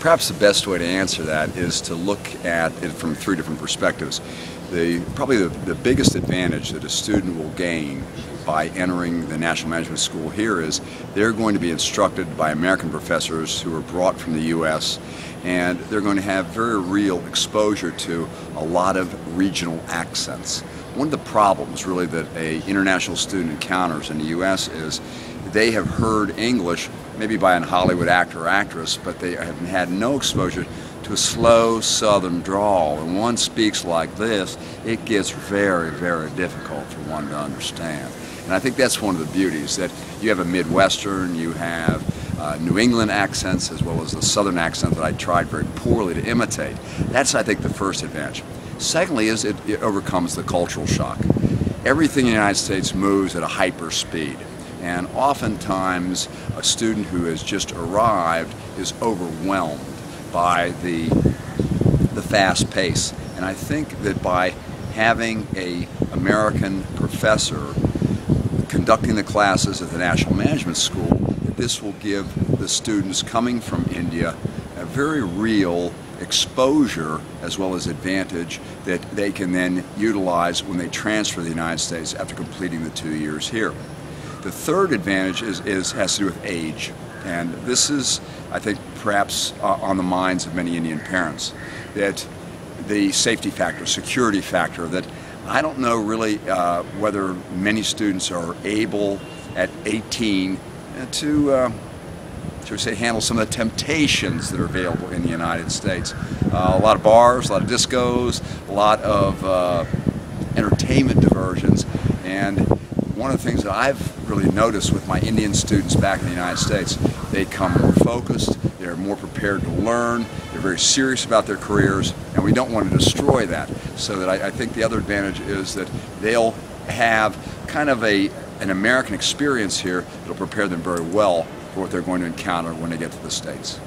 Perhaps the best way to answer that is to look at it from three different perspectives. Probably the biggest advantage that a student will gain by entering the National Management School here is they're going to be instructed by American professors who are brought from the U.S., and they're going to have very real exposure to a lot of regional accents. One of the problems really that an international student encounters in the U.S. is they have heard English maybe by a Hollywood actor or actress, but they have had no exposure to a slow southern drawl. And one speaks like this, it gets very, very difficult for one to understand. And I think that's one of the beauties, that you have a Midwestern, you have New England accents, as well as the southern accent that I tried very poorly to imitate. That's, I think, the first advantage. Secondly is it overcomes the cultural shock. Everything in the United States moves at a hyper speed. And oftentimes, a student who has just arrived is overwhelmed by the fast pace. And I think that by having an American professor conducting the classes at the National Management School, this will give the students coming from India a very real exposure as well as advantage that they can then utilize when they transfer to the United States after completing the 2 years here. The third advantage has to do with age, and this is, I think, perhaps on the minds of many Indian parents, that the safety factor, security factor, that I don't know really whether many students are able at 18 to shall we say, handle some of the temptations that are available in the United States. A lot of bars, a lot of discos, a lot of entertainment diversions, and one of the things that I've really noticed with my Indian students back in the United States, they come more focused, they're more prepared to learn, they're very serious about their careers, and we don't want to destroy that. So that I think the other advantage is that they'll have kind of an American experience here that'll prepare them very well for what they're going to encounter when they get to the States.